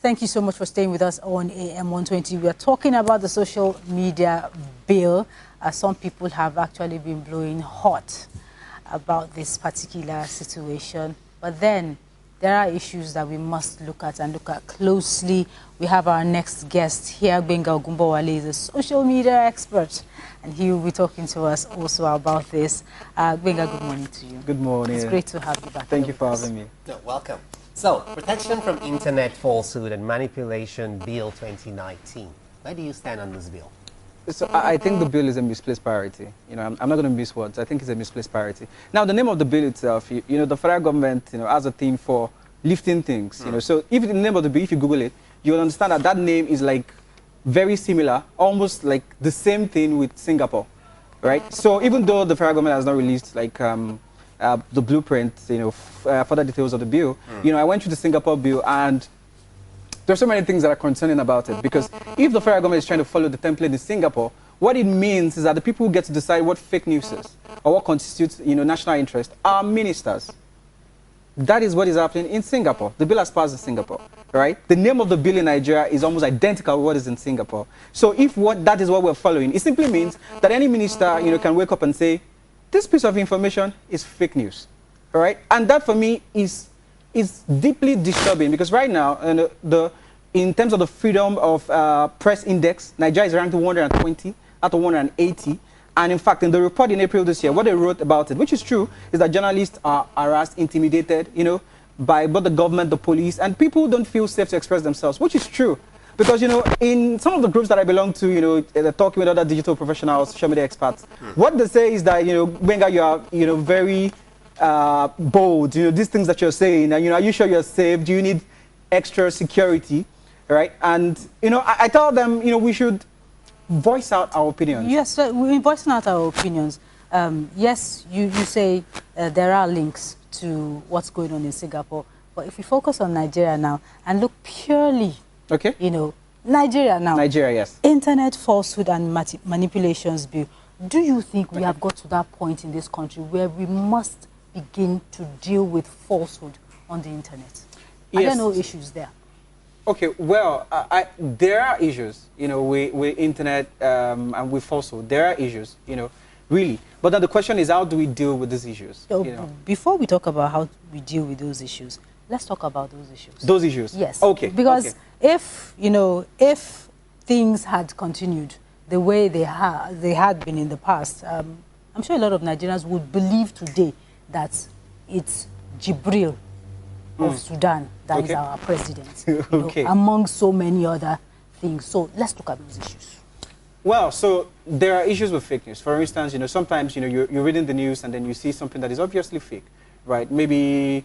Thank you so much for staying with us on AM120. We are talking about the social media bill. Some people have actually been blowing hot about this particular situation. But then there are issues that we must look at and look at closely. We have our next guest here, Gbenga Ogunbowale, is a social media expert, and he will be talking to us also about this. Gbenga, good morning to you. Good morning. It's great to have you back. Thank you for having me. Welcome. So, Protection from Internet Falsehood and Manipulation Bill 2019. Where do you stand on this bill? So I think the bill is a misplaced priority. I'm not going to miss words. I think it's a misplaced priority. Now, the name of the bill itself, the federal government, has a theme for lifting things. So if the name of the bill, if you Google it, you'll understand that that name is like very similar, almost like the same thing with Singapore, right? So even though the federal government has not released like the blueprint, further details of the bill, I went through the Singapore bill, and there's so many things that are concerning about it, because if the federal government is trying to follow the template in Singapore, what it means is that the people who get to decide what fake news is or what constitutes, national interest are ministers. That is what is happening in Singapore. The bill has passed in Singapore, right? The name of the bill in Nigeria is almost identical to what is in Singapore. So if that is what we're following, it simply means that any minister, can wake up and say, this piece of information is fake news, all right? And that for me is deeply disturbing, because right now, in terms of the freedom of press index, Nigeria is ranked 120 out of 180. And in fact, in the report in April this year, what they wrote about it, which is true, is that journalists are harassed, intimidated, by both the government, the police, and people don't feel safe to express themselves, which is true. Because, in some of the groups that I belong to, they're talking with other digital professionals, social media experts. What they say is that, Gbenga, you are, very bold, these things that you're saying, and, are you sure you're safe? Do you need extra security, right? And, I tell them, we should voice out our opinions. Yes, we're voicing out our opinions. Yes, you say there are links to what's going on in Singapore, but if we focus on Nigeria now and look purely, okay, Nigeria now. Nigeria, yes. Internet falsehood and manipulations bill. Do you think we have got to that point in this country where we must begin to deal with falsehood on the internet? Yes. Are there no issues there? Okay, well, there are issues, with internet and with falsehood. There are issues, really. But then the question is, how do we deal with these issues? So before we talk about how we deal with those issues, let's talk about those issues. Those issues? Yes. Okay. Because if things had continued the way they had been in the past, I'm sure a lot of Nigerians would believe today that it's Jibril of Sudan that is our president, among so many other things. So let's look at those issues. Well, so there are issues with fake news. For instance, sometimes, you're reading the news and then you see something that is obviously fake, right? Maybe,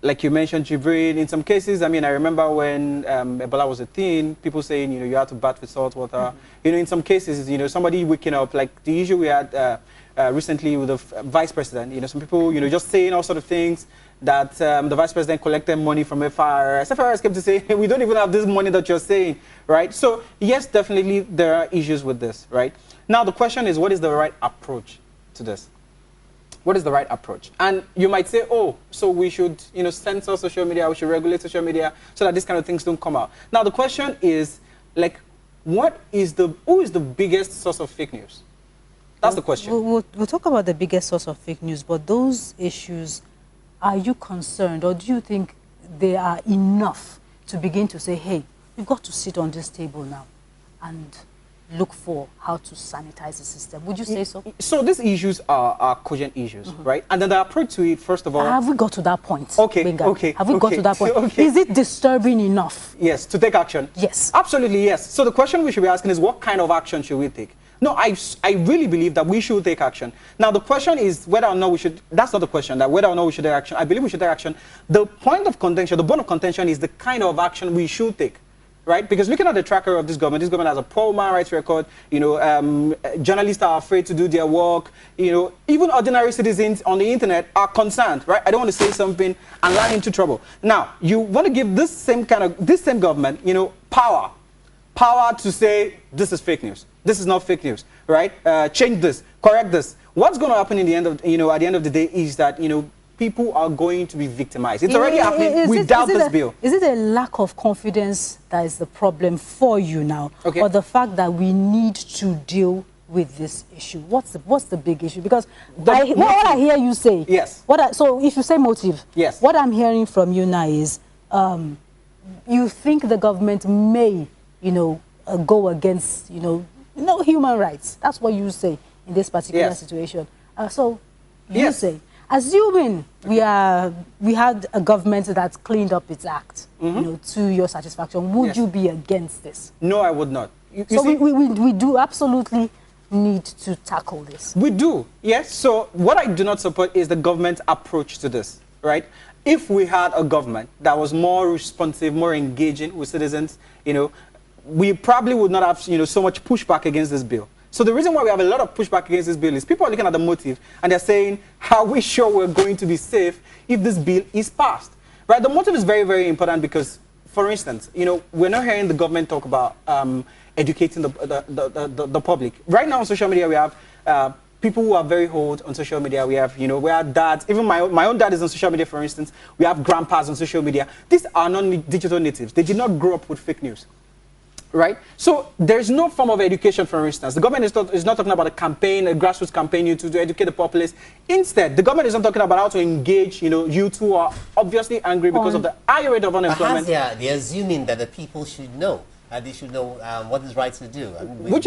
like you mentioned, Jibril, in some cases, I remember when Ebola was a thing, people saying, you have to bath with salt water. In some cases, somebody waking up, like the issue we had recently with the vice president, some people, just saying all sort of things, that the vice president collected money from FRS. FRS came to say, hey, we don't even have this money that you're saying, right? So, yes, definitely there are issues with this, right? Now, the question is, what is the right approach to this? What is the right approach? And you might say, oh, so we should, censor social media, we should regulate social media so that these kind of things don't come out. Now, the question is, like, who is the biggest source of fake news? That's the question. We'll talk about the biggest source of fake news, but those issues, are you concerned, or do you think they are enough to begin to say, hey, we've got to sit on this table now and look for how to sanitize the system? Would you say so? So these issues are cogent issues, right? And then the approach to it, first of all... Have we got to that point? Okay, Have we got to that point? Is it disturbing enough? Yes, to take action? Yes. Absolutely, yes. So the question we should be asking is, what kind of action should we take? No, I really believe that we should take action. Now, the question is whether or not we should... That's not the question, that whether or not we should take action. I believe we should take action. The point of contention, the bone of contention is the kind of action we should take, right? Because looking at the tracker of this government has a poor human rights record. Journalists are afraid to do their work. Even ordinary citizens on the internet are concerned, right? I don't want to say something and land into trouble. Now, you want to give this same government, power to say, this is fake news. This is not fake news, right? Change this, correct this. What's going to happen in the end of, at the end of the day is that, people are going to be victimized. It's already happening without this bill. Is it a lack of confidence that is the problem for you now? Okay. Or the fact that we need to deal with this issue? What's the big issue? Because what I hear you say, yes. So if you say motive, yes. What I'm hearing from you now is you think the government may, go against, human rights. That's what you say in this particular situation. So you say, assuming we had a government that cleaned up its act, to your satisfaction, would you be against this? No, I would not. We do absolutely need to tackle this. We do, yes. So what I do not support is the government's approach to this, right? If we had a government that was more responsive, more engaging with citizens, we probably would not have, so much pushback against this bill. So the reason why we have a lot of pushback against this bill is people are looking at the motive and they're saying, are we sure we're going to be safe if this bill is passed? Right? The motive is very, very important because, for instance, we're not hearing the government talk about educating the public. Right now on social media, we have people who are very old on social media. We have, we have dads. Even my own dad is on social media, for instance. We have grandpas on social media. These are non-digital natives. They did not grow up with fake news. Right? So there's no form of education, for instance. The government is not talking about a campaign, a grassroots campaign to educate the populace. Instead, the government is not talking about how to engage, youth who are obviously angry because of the high rate of unemployment. Perhaps they're assuming that the people should know. They should know what is right to do. Which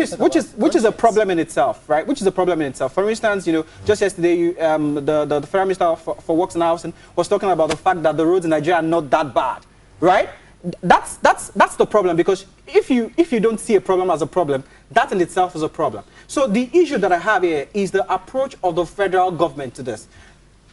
is a problem in itself, right? Which is a problem in itself. For instance, just yesterday, the Federal Minister for Works and Housing was talking about the fact that the roads in Nigeria are not that bad, right? That's the problem, because if you don't see a problem as a problem, that in itself is a problem. So the issue that I have here is the approach of the federal government to this.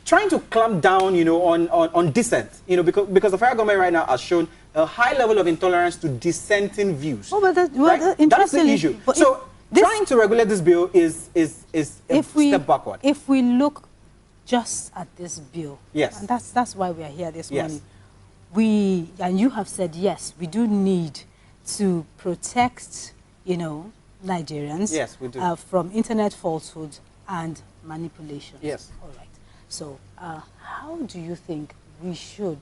Trying to clamp down, on dissent, because the federal government right now has shown a high level of intolerance to dissenting views. Oh, but that's the issue. So trying to regulate this bill is a step backward. If we look just at this bill, yes, and that's why we are here this morning. And you have said, yes, we do need to protect, Nigerians, yes, we do. From internet falsehoods and manipulations. Yes. All right. So how do you think we should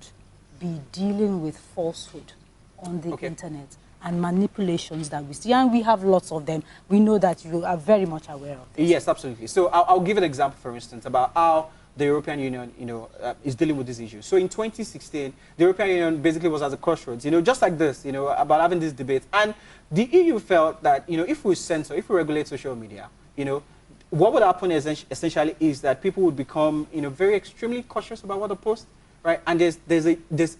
be dealing with falsehood on the internet and manipulations that we see? And we have lots of them. We know that you are very much aware of this. Yes, absolutely. So I'll give an example, for instance, about how the European Union, is dealing with this issue. So in 2016, the European Union basically was at a crossroads, just like this, about having this debate. And the EU felt that, if we censor, if we regulate social media, what would happen essentially is that people would become, very extremely cautious about what they post, right? And there's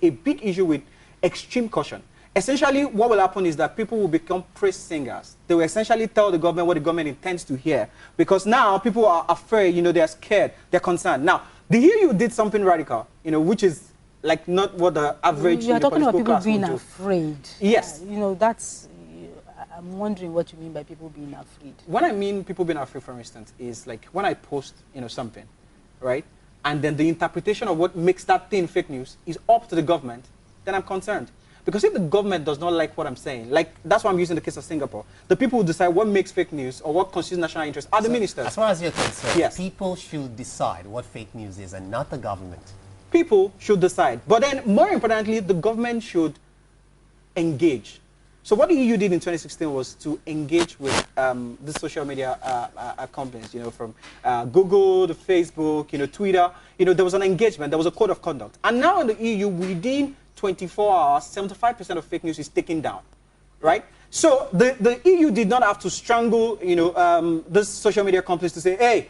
a big issue with extreme caution. Essentially, what will happen is that people will become praise singers. They will essentially tell the government what the government intends to hear, because now people are afraid, they're scared, they're concerned. Now, the EU did something radical, which is like not what the average You're talking about people being do. afraid. Yes. I'm wondering what you mean by people being afraid. When I mean people being afraid, for instance, is like when I post, something, right? And then the interpretation of what makes that thing fake news is up to the government, then I'm concerned. Because if the government does not like what I'm saying, like that's why I'm using the case of Singapore, the people who decide what makes fake news or what constitutes national interest are the ministers. As far as you're concerned, yes, people should decide what fake news is and not the government. People should decide. But then, more importantly, the government should engage. So what the EU did in 2016 was to engage with the social media companies, from Google to Facebook, Twitter. There was an engagement, there was a code of conduct. And now in the EU, within 24 hours, 75% of fake news is taken down, right? So the EU did not have to strangle, these social media companies to say, hey,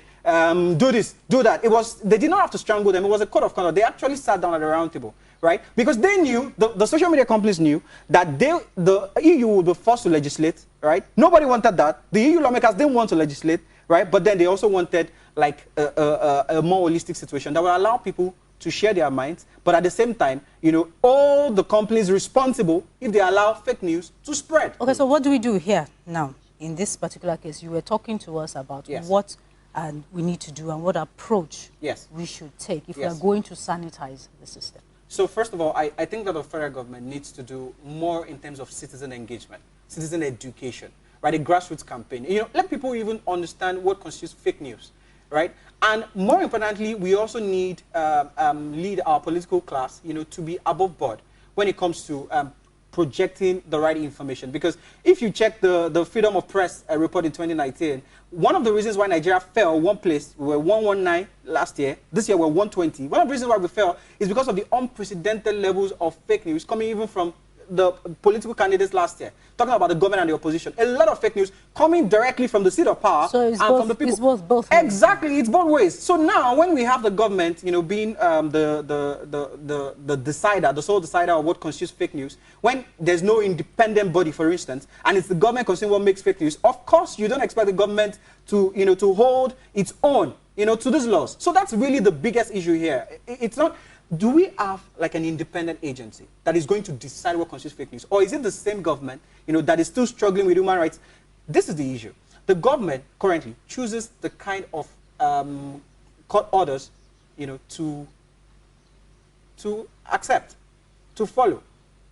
do this, do that. They did not have to strangle them. It was a code of conduct. They actually sat down at a round table, right? Because they knew, the social media companies knew that the EU would be forced to legislate, right? Nobody wanted that. The EU lawmakers didn't want to legislate, right? But then they also wanted like a more holistic situation that would allow people to share their minds, but at the same time, all the companies responsible if they allow fake news to spread. Okay, so what do we do here now? In this particular case, you were talking to us about what we need to do and what approach we should take if we are going to sanitize the system. So first of all, I think that the federal government needs to do more in terms of citizen engagement, citizen education, right? A grassroots campaign. Let people even understand what constitutes fake news. right? And more importantly, we also need lead our political class, to be above board when it comes to projecting the right information. Because if you check the Freedom of Press report in 2019, one of the reasons why Nigeria fell one place, we were 119 last year, this year we're 120. One of the reasons why we fell is because of the unprecedented levels of fake news coming even from the political candidates last year, talking about the government and the opposition. A lot of fake news coming directly from the seat of power and from the people. It's both ways. Exactly, it's both ways. So now, when we have the government, being the decider, the sole decider of what constitutes fake news, when there's no independent body, for instance, and it's the government considering what makes fake news, of course, you don't expect the government to, to hold its own, to these laws. So that's really the biggest issue here. It's not. Do we have like an independent agency that is going to decide what constitutes fake news? Or is it the same government, that is still struggling with human rights? This is the issue. The government currently chooses the kind of court orders, to accept, to follow.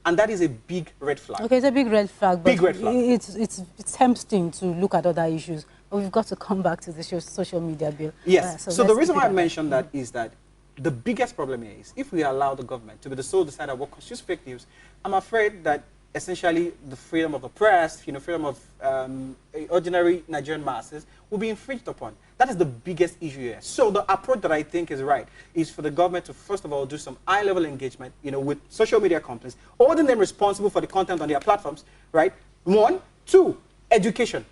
And that is a big red flag. Okay, it's a big red flag. But big red flag. It's tempting to look at other issues. But we've got to come back to the social media bill. Yes. So the reason why I mentioned that is that the biggest problem here is if we allow the government to be the sole decider of what constitutes fake news, I'm afraid that essentially the freedom of the press, freedom of ordinary Nigerian masses will be infringed upon. That is the biggest issue here. So the approach that I think is right is for the government to first of all do some high-level engagement, with social media companies, holding them responsible for the content on their platforms, right? 1, 2, education.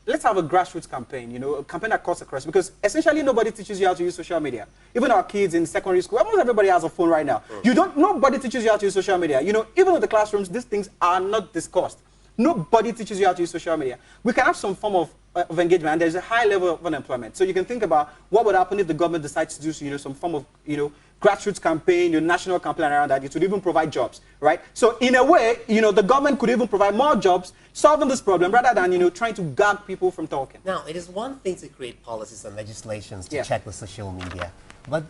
Let's have a grassroots campaign, a campaign that cuts across, because essentially nobody teaches you how to use social media. Even our kids in secondary school, almost everybody has a phone right now. Nobody teaches you how to use social media. Even in the classrooms, these things are not discussed. Nobody teaches you how to use social media. We can have some form of engagement, and there's a high level of unemployment. So you can think about what would happen if the government decides to do, some form of, grassroots campaign, national campaign around that. It would even provide jobs, right? So in a way, the government could even provide more jobs solving this problem rather than, trying to gag people from talking. Now, it is one thing to create policies and legislations to check the social media,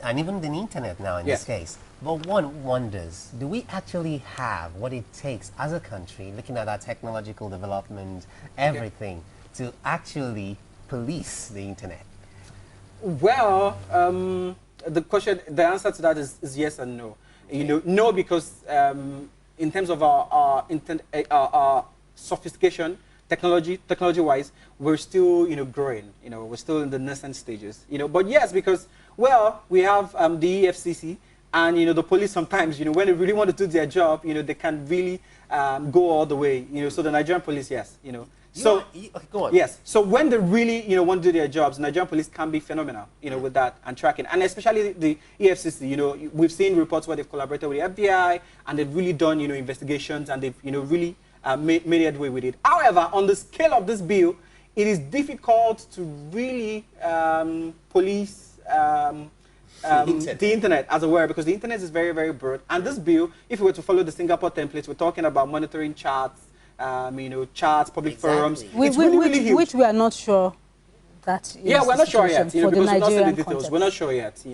and even the internet now in this case. But one wonders, do we actually have what it takes as a country, looking at our technological development, everything, to actually police the internet? Well, the answer to that is yes and no. No, because in terms of our sophistication, technology-wise, we're still, growing. We're still in the nascent stages. But yes, because we have the EFCC and the police sometimes, when they really want to do their job, they can really go all the way. So the Nigerian police, yes, So, go on. Yes. So when they really, want to do their jobs, Nigerian police can be phenomenal, with that and tracking. And especially the EFCC, we've seen reports where they've collaborated with the FBI and they've really done, investigations and they've, really made headway with it. However, on the scale of this bill, it is difficult to really police the internet, as it were, because the internet is very, very broad. And this bill, if we were to follow the Singapore templates, we're talking about monitoring charts, charts, public forums. It's really huge. Which we are not sure that is we're not sure yet, because we're not seeing the details. Context. We're not sure yet.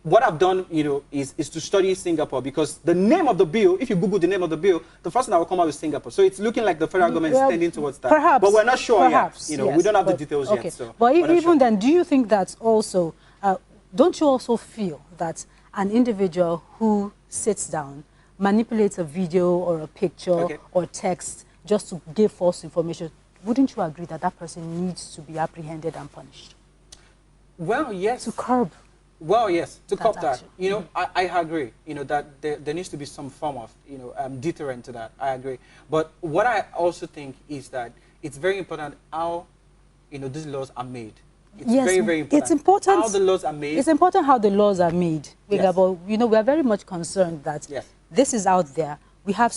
What I've done, is to study Singapore, because the name of the bill, if you Google the name of the bill, the first thing that will come out is Singapore. So it's looking like the federal government is tending towards that. Perhaps. But we're not sure yet. Yes, we don't have the details okay. yet. So but even then, do you think that also, don't you also feel that an individual who sits down, manipulates a video or a picture or text just to give false information, wouldn't you agree that that person needs to be apprehended and punished? Well, yes. To curb. Well, yes, to curb that. Action. I agree, that there needs to be some form of, deterrent to that. I agree. But what I also think is that it's very important how, these laws are made. It's very, very important. It's important how the laws are made. It's important how the laws are made. Yes. But, we are very much concerned that this is out there. We have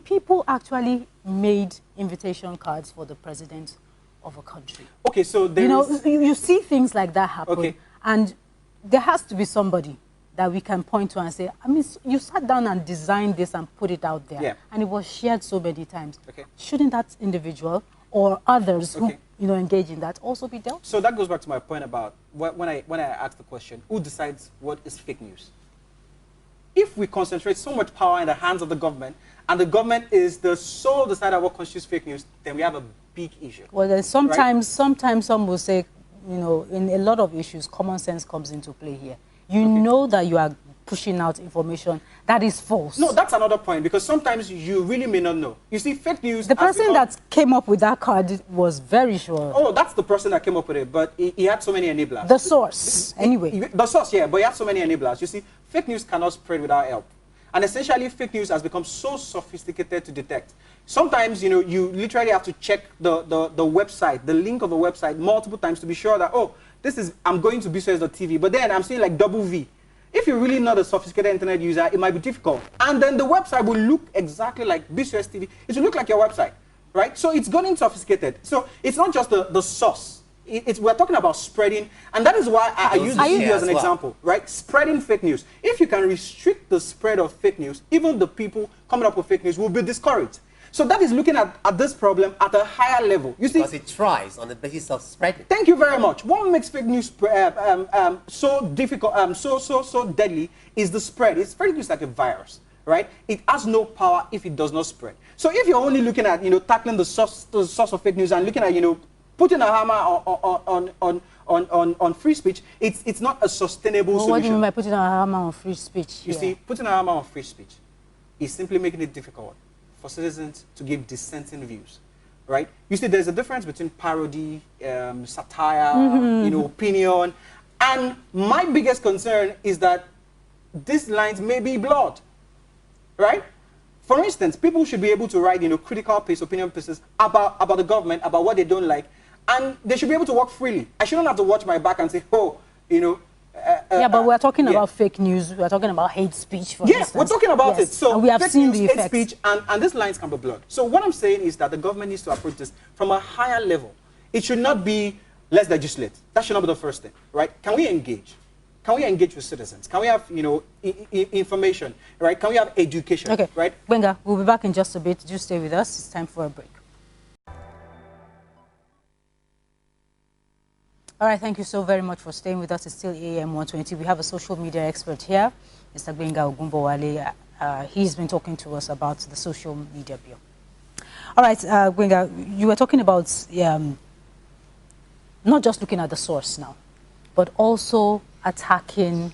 people actually made invitation cards for the president of a country. Okay, so there you see things like that happen, and there has to be somebody that we can point to and say, you sat down and designed this and put it out there, and it was shared so many times. Shouldn't that individual or others who engage in that also be dealt? So that goes back to my point about when I asked the question, who decides what is fake news? If we concentrate so much power in the hands of the government, and the government is the sole decider what constitutes fake news, then we have a big issue. Well, then sometimes some will say you know, in a lot of issues, common sense comes into play here. You know that you are pushing out information that is false. No, that's another point, because sometimes you really may not know. You see, fake news... The person that came up with that card was very sure. Oh, that's the person that came up with it, but he had so many enablers. The source, anyway. The source, yeah, but he had so many enablers. You see, fake news cannot spread without help. And essentially, fake news has become so sophisticated to detect. Sometimes, you know, you literally have to check the website, the link of the website multiple times to be sure that, oh, this is, I'm going to BCOS.tv, but then I'm seeing like double V. If you're really not a sophisticated internet user, it might be difficult. And then the website will look exactly like BCOS TV. It will look like your website, right? So it's gotten sophisticated. So it's not just the source. We're talking about spreading, and that is why I use this video as an example, right? Spreading fake news. If you can restrict the spread of fake news, even the people coming up with fake news will be discouraged. So that is looking at this problem at a higher level. You see, because it thrives on the basis of spreading. Thank you very much. What makes fake news so difficult, so deadly is the spread. It's spreading news like a virus, right? It has no power if it does not spread. So if you're only looking at, you know, tackling the source of fake news and looking at, you know, putting a hammer on free speech, it's not a sustainable solution. What do you mean by putting a hammer on free speech? You see, putting a hammer on free speech is simply making it difficult for citizens to give dissenting views, right? You see, there's a difference between parody, satire, you know, opinion, and my biggest concern is that these lines may be blurred, right? For instance, people should be able to write, you know, critical opinion pieces about the government, about what they don't like, and they should be able to work freely. I shouldn't have to watch my back and say, oh, you know. Yeah, but we're talking about fake news. We're talking about hate speech, for instance. We're talking about it. So and we have seen the effects. Hate speech, and these lines can be blurred. So what I'm saying is that the government needs to approach this from a higher level. It should not be, let's legislate. That should not be the first thing, right? Can we engage? Can we engage with citizens? Can we have, you know, information, right? Can we have education, right? Gbenga, we'll be back in just a bit. Do stay with us. It's time for a break. All right, thank you so very much for staying with us. It's still AM120. We have a social media expert here, Mr. Gbenga Ogunbowale. He's been talking to us about the social media bill. All right, Gbenga, you were talking about not just looking at the source now, but also attacking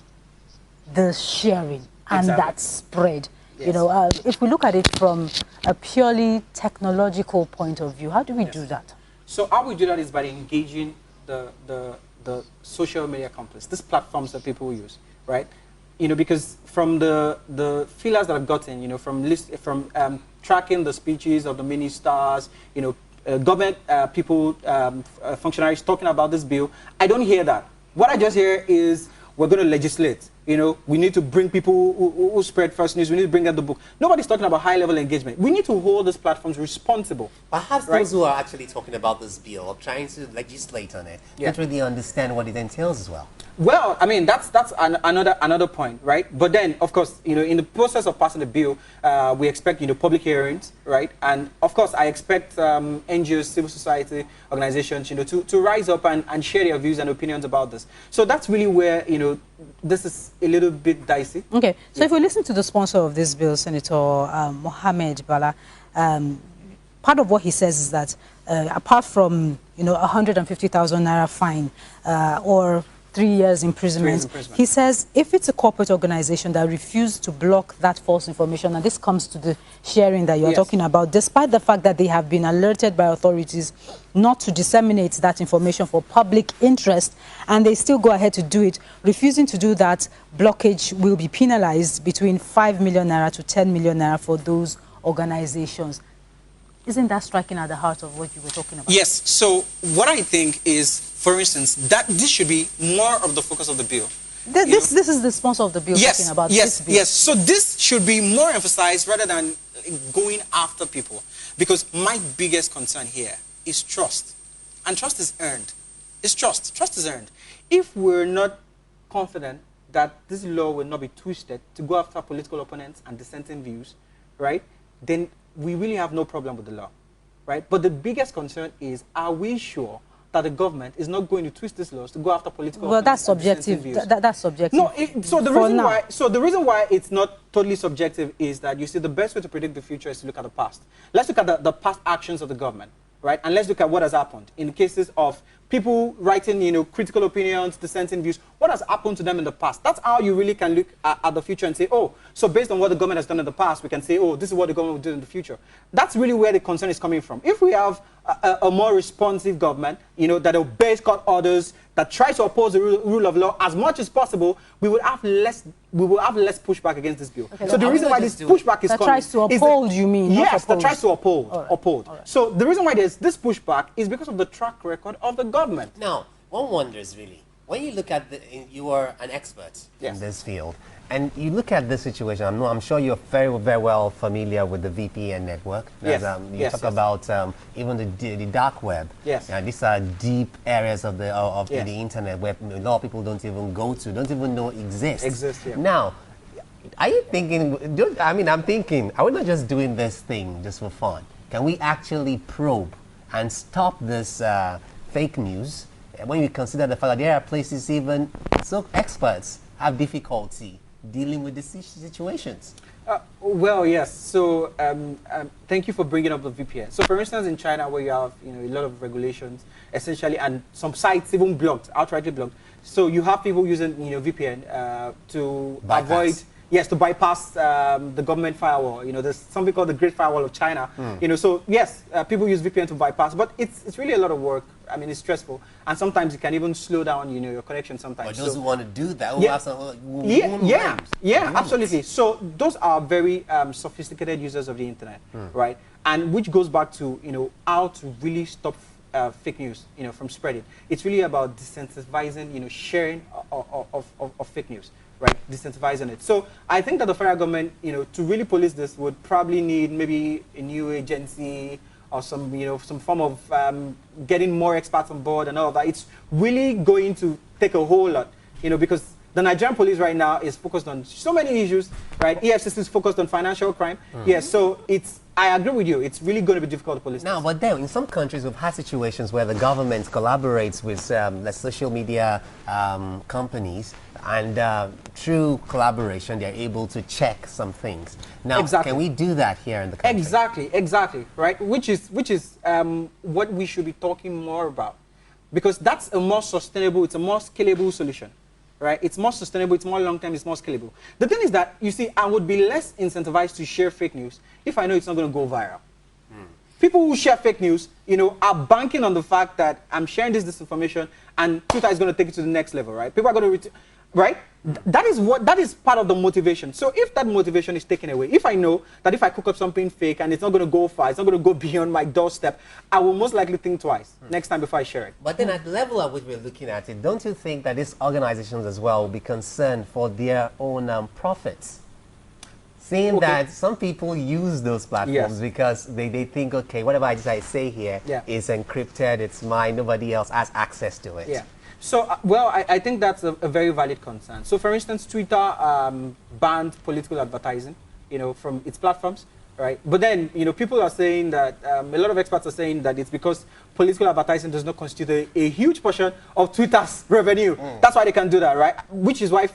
the sharing and that spread. Yes. You know, if we look at it from a purely technological point of view, how do we do that? So how we do that is by engaging the social media complex, these platforms that people use, right? You know, because from the feelers that I've gotten, you know, from tracking the speeches of the ministers, you know, government people, functionaries talking about this bill, I don't hear that. What I just hear is we're going to legislate. You know, we need to bring people who spread first news. We need to bring out the book. Nobody's talking about high-level engagement. We need to hold these platforms responsible. Perhaps those who are actually talking about this bill or trying to legislate on it don't really understand what it entails as well. Well, I mean, that's another point, right? But then, of course, you know, in the process of passing the bill, we expect, you know, public hearings, right? And of course, I expect NGOs, civil society organizations, you know, to rise up and share their views and opinions about this. So that's really where, you know, this is a little bit dicey. Okay, so if we listen to the sponsor of this bill, Senator Mohammed Bala, part of what he says is that apart from, you know, 150,000 naira fine or 3 years imprisonment. He says if it's a corporate organization that refuses to block that false information, and this comes to the sharing that you're talking about, despite the fact that they have been alerted by authorities not to disseminate that information for public interest, and they still go ahead to do it, refusing to do that, blockage will be penalized between 5 million naira to 10 million naira for those organizations. Isn't that striking at the heart of what you were talking about? Yes. So what I think is, for instance, that this should be more of the focus of the bill. This is the sponsor of the bill talking about this bill. Yes. So this should be more emphasized rather than going after people. Because my biggest concern here is trust. And trust is earned. It's trust. Trust is earned. If we're not confident that this law will not be twisted to go after political opponents and dissenting views, right, then we really have no problem with the law, right? But the biggest concern is, are we sure that the government is not going to twist these laws to go after political opponents? Well, that's subjective. That's subjective. No, the reason why it's not totally subjective is that, you see, the best way to predict the future is to look at the past. Let's look at the past actions of the government, right? And let's look at what has happened in cases of people writing, you know, critical opinions, dissenting views. What has happened to them in the past? That's how you really can look at the future and say, oh, so based on what the government has done in the past, we can say, oh, this is what the government will do in the future. That's really where the concern is coming from. If we have a more responsive government, you know, that obeys court orders, that tries to oppose the rule of law as much as possible, we will have less pushback against this bill. Okay, so the reason why this pushback is coming... That tries to uphold, you mean? Yes, that tries to uphold. Right. So the reason why there's this pushback is because of the track record of the government. Now, one wonders really, when you look at you are an expert in this field, and you look at this situation, I'm sure you're very, very well familiar with the VPN network. Yes. You talk about even the dark web. Yes. These are deep areas of the internet where a lot of people don't even go to, don't even know exist. Yeah. Now, are you thinking, I'm thinking, are we not just doing this thing just for fun? Can we actually probe and stop this fake news when you consider the fact that there are places even experts have difficulty dealing with these situations? Well, yes. So thank you for bringing up the VPN. So for instance, in China, where you have a lot of regulations, essentially, and some sites even blocked, outrightly blocked. So you have people using VPN to avoid. Yes, to bypass the government firewall. There's something called the Great Firewall of China. So yes, people use VPN to bypass, but it's really a lot of work. I mean, it's stressful, and sometimes it can even slow down, your connection. Sometimes. But those who want to do that, absolutely. So those are very sophisticated users of the internet, right? And which goes back to how to really stop fake news, from spreading. It's really about desensitizing, sharing of fake news. Right, desensitizing it. So I think that the federal government, to really police this, would probably need maybe a new agency or some, some form of getting more experts on board and all of that. It's really going to take a whole lot, because the Nigerian police right now is focused on so many issues, right? EFCC is focused on financial crime. Yes, so I agree with you. It's really going to be difficult to police. Now, but then in some countries we've had situations where the government collaborates with the social media companies, and through collaboration they're able to check some things. Now, can we do that here in the country? Exactly, right? Which is what we should be talking more about, because that's a more sustainable, it's a more scalable solution. Right? It's more sustainable, it's more long-term, it's more scalable. The thing is that, I would be less incentivized to share fake news if I know it's not going to go viral. People who share fake news, are banking on the fact that I'm sharing this disinformation and Twitter is going to take it to the next level, right? People are going to, right? That is part of the motivation. So if that motivation is taken away, if I know that if I cook up something fake and it's not going to go far, it's not going to go beyond my doorstep, I will most likely think twice next time before I share it. But then at the level at which we're looking at it, don't you think that these organizations as well will be concerned for their own profits? Seeing that some people use those platforms because they think, okay, whatever I say here is encrypted, it's mine, nobody else has access to it. Yeah. So, well, I think that's a very valid concern. So, for instance, Twitter banned political advertising, from its platforms, right? But then, people are saying that, a lot of experts are saying that it's because political advertising does not constitute a huge portion of Twitter's revenue. That's why they can do that, right? Which is why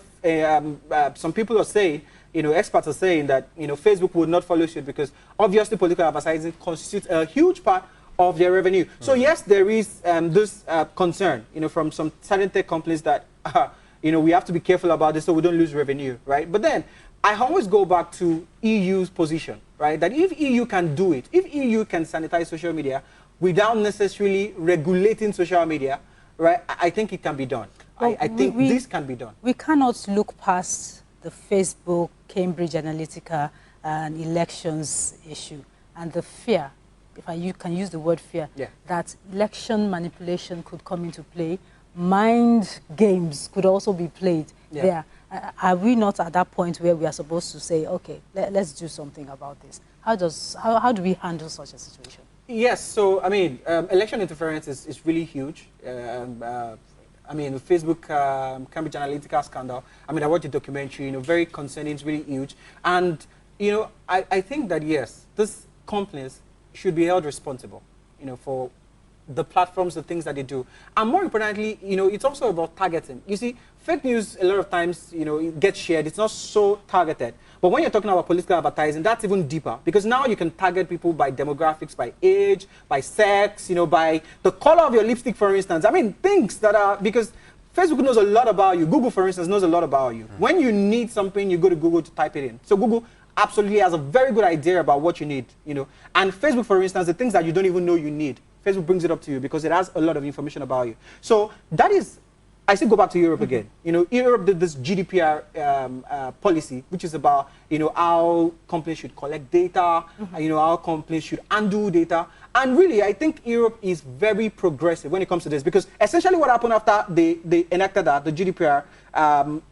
some people are saying, experts are saying that, Facebook would not follow suit because obviously political advertising constitutes a huge part of their revenue. So yes, there is this concern, from some certain tech companies that, we have to be careful about this so we don't lose revenue, right? But then I always go back to EU's position, right? That if EU can do it, if EU can sanitize social media without necessarily regulating social media, right? I think it can be done. Well, I think this can be done. We cannot look past the Facebook, Cambridge Analytica, and elections issue and the fear, if you can use the word fear, that election manipulation could come into play, mind games could also be played there. Are we not at that point where we are supposed to say, okay, let's do something about this? How do we handle such a situation? Yes, so, election interference is really huge. The Facebook Cambridge Analytica scandal, I watched the documentary, very concerning, it's really huge. And, I think that, yes, these companies should be held responsible, for the platforms, the things that they do. And more importantly, you know, it's also about targeting. You see, fake news, a lot of times, you know, it gets shared. It's not so targeted. But when you're talking about political advertising, that's even deeper. Because now you can target people by demographics, by age, by sex, you know, by the color of your lipstick, for instance. I mean, things that are, because Facebook knows a lot about you. Google, for instance, knows a lot about you. When you need something, you go to Google to type it in. So Google absolutely has a very good idea about what you need, you know. And Facebook, for instance, the things that you don't even know you need, Facebook brings it up to you because it has a lot of information about you. So that is, I still go back to Europe again. You know, Europe did this GDPR policy, which is about, you know, how companies should collect data, you know, how companies should undo data. And really, I think Europe is very progressive when it comes to this, because essentially what happened after they enacted that, the GDPR,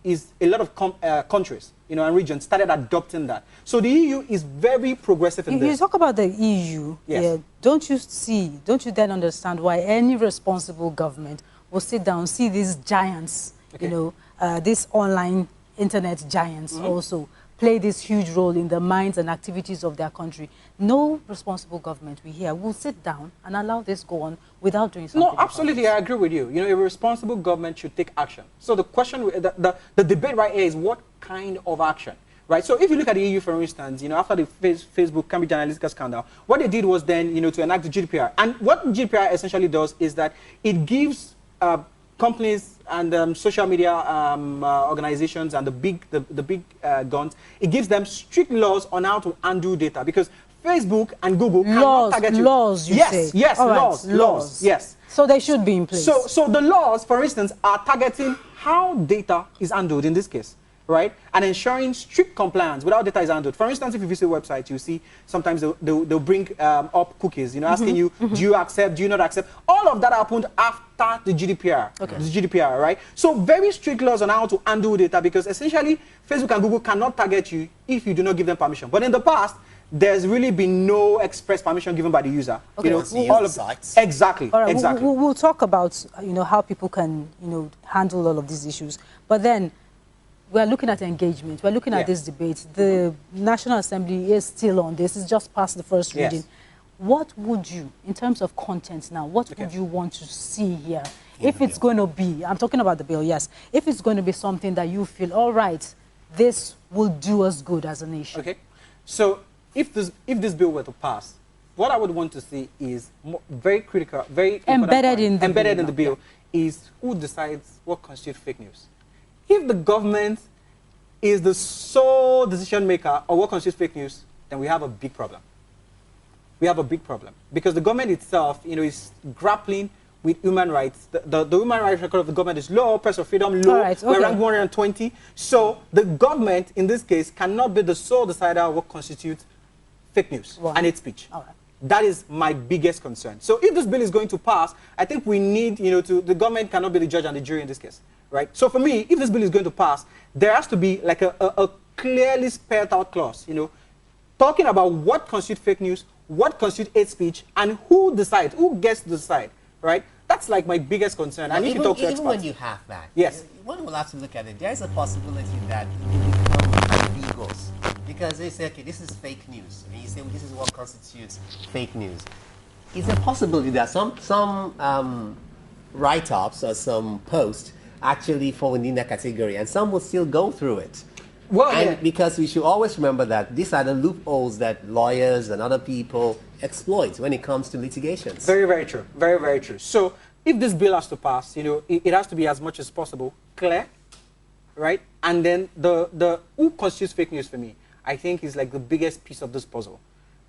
is a lot of countries, you know, and regions started adopting that. So the EU is very progressive in this. You talk about the EU. Yes. Yeah, don't you then understand why any responsible government will sit down, see these giants, you know, these online internet giants also play this huge role in the minds and activities of their country. No responsible government we hear will sit down and allow this go on without doing something. No, absolutely, I agree with you. You know, a responsible government should take action. So the question, the debate right here is what kind of action, right? So if you look at the EU, for instance, you know, after the Facebook Cambridge Analytica scandal, what they did was then, you know, to enact the GDPR. And what GDPR essentially does is that it gives companies and social media organizations and the big guns, it gives them strict laws on how to undo data, because Facebook and Google cannot target you. Laws, you say? Yes, right, laws, yes. So they should be in place. So the laws, for instance, are targeting how data is handled in this case, right? And ensuring strict compliance with how data is handled. For instance, if you visit a website, you see sometimes they'll bring up cookies, you know, asking you, do you accept, do you not accept? All of that happened after the GDPR. Okay. The GDPR, right? So very strict laws on how to undo data, because essentially Facebook and Google cannot target you if you do not give them permission. But in the past, there's really been no express permission given by the user. Okay. You know, all of sites. Exactly. All right, exactly. We'll talk about, you know, how people can, you know, handle all of these issues. But then we're looking at engagement. We're looking at this debate. The National Assembly is still on this. It's just past the first reading. What would you, in terms of content now, what would you want to see here? If it's going to be, I'm talking about the bill, yes. If it's going to be something that you feel, all right, this will do us good as a nation. Okay. So if this bill were to pass, what I would want to see is very critical, very embedded in the bill is who decides what constitutes fake news. If the government is the sole decision maker of what constitutes fake news, then we have a big problem. We have a big problem, because the government itself, you know, is grappling with human rights. The human rights record of the government is low, press of freedom low, we're ranked 120. So the government, in this case, cannot be the sole decider of what constitutes fake news and hate speech. All right. That is my biggest concern. So if this bill is going to pass, I think we need, you know, the government cannot be the judge and the jury in this case, right? So for me, if this bill is going to pass, there has to be like a clearly spelled out clause, you know, talking about what constitutes fake news, what constitutes hate speech, and who decides, who gets to decide, right? That's like my biggest concern. Well, I need to talk to experts. Even when you have that, yes, one will have to look at it. There is a possibility that it will become BCOS, because they say, okay, this is fake news, and you say, well, this is what constitutes fake news. Is there a possibility that some write-ups or some posts actually fall within that category, and some will still go through it? Well, and because we should always remember that these are the loopholes that lawyers and other people exploit when it comes to litigations. Very, very true. Very, very true. So if this bill has to pass, you know, it has to be as much as possible clear, right? And then the who constitutes fake news for me, I think, is like the biggest piece of this puzzle,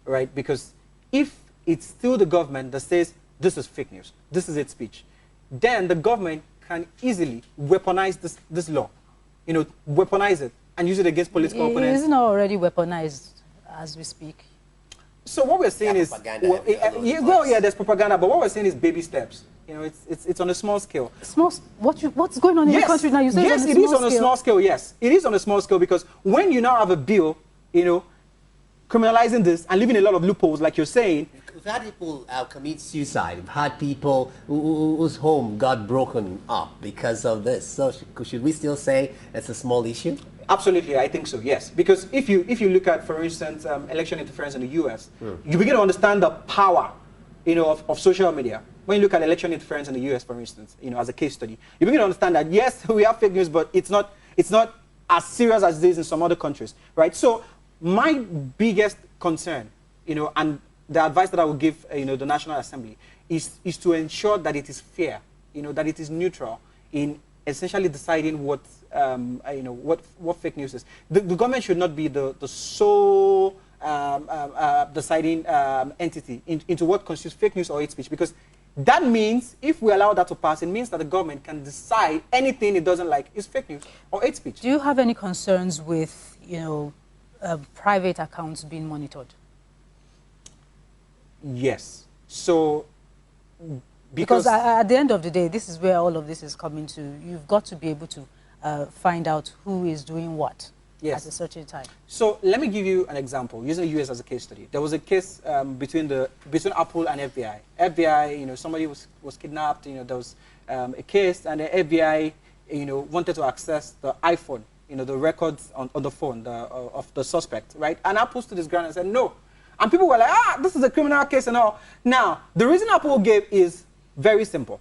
right? Because if it's still the government that says this is fake news, this is hate speech, then the government can easily weaponize this law, you know, weaponize it and use it against political opponents. Isn't it already weaponized as we speak? So what we're saying is, there's propaganda, but what we're saying is baby steps. You know, it's on a small scale. What's going on in the country now? You say yes, it is on a small scale. Yes, it is on a small scale, because when you now have a bill, you know, criminalizing this and leaving a lot of loopholes, like you're saying. We've had people commit suicide. We've had people whose home got broken up because of this. So should we still say it's a small issue? Absolutely, I think so, yes. Because if you look at, for instance, election interference in the US, you begin to understand the power, you know, of social media. when you look at election interference in the US, for instance, as a case study, you begin to understand that, yes, we have fake news, but it's not as serious as it is in some other countries, right? So my biggest concern, and the advice that I would give, the National Assembly is to ensure that it is fair, that it is neutral in essentially deciding what fake news is. The government should not be the sole deciding entity into what constitutes fake news or hate speech, because that means if we allow that to pass, it means that the government can decide anything it doesn't like is fake news or hate speech. Do you have any concerns with, private accounts being monitored? Yes. So, because at the end of the day, this is where all of this is coming to. You've got to be able to find out who is doing what at a certain time. So let me give you an example, using the US as a case study. There was a case between Apple and FBI. FBI, somebody was kidnapped. There was a case, and the FBI, wanted to access the iPhone, the records on the phone of the suspect, right? And Apple stood his ground and said no. And people were like, this is a criminal case and all. Now, the reason Apple gave is very simple.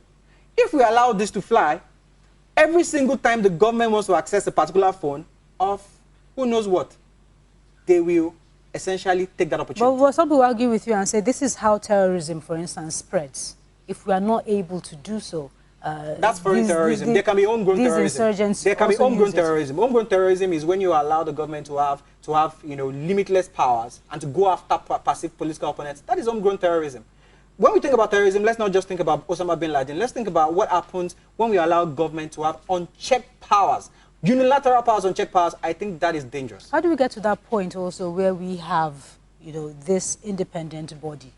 If we allow this to fly, every single time the government wants to access a particular phone of who knows what, they will essentially take that opportunity. But some people argue with you and say this is how terrorism, for instance, spreads. If we are not able to do so, that's foreign terrorism. There can be homegrown terrorism. There can be homegrown terrorism. Homegrown terrorism is when you allow the government to have limitless powers and to go after passive political opponents. That is homegrown terrorism. When we think about terrorism, let's not just think about Osama bin Laden. Let's think about what happens when we allow government to have unchecked powers. Unilateral powers, unchecked powers. I think that is dangerous. How do we get to that point also where we have, this independent body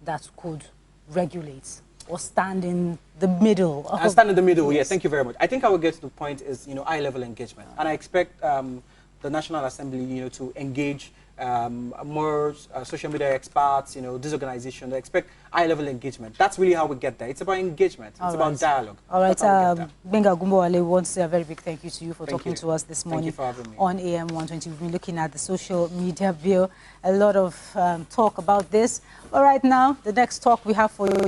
that could regulate or stand in the middle? Stand in the middle, yes. Thank you very much. I think I will get to the point is, high-level engagement. And I expect the National Assembly, to engage more social media experts, this organization. I expect high-level engagement. That's really how we get there. It's about engagement. It's about dialogue. All right. Benga Gumbowale, we want to say a very big thank you to you for talking to us this morning on AM120. We've been looking at the social media bill. A lot of talk about this. All right, now, the next talk we have for you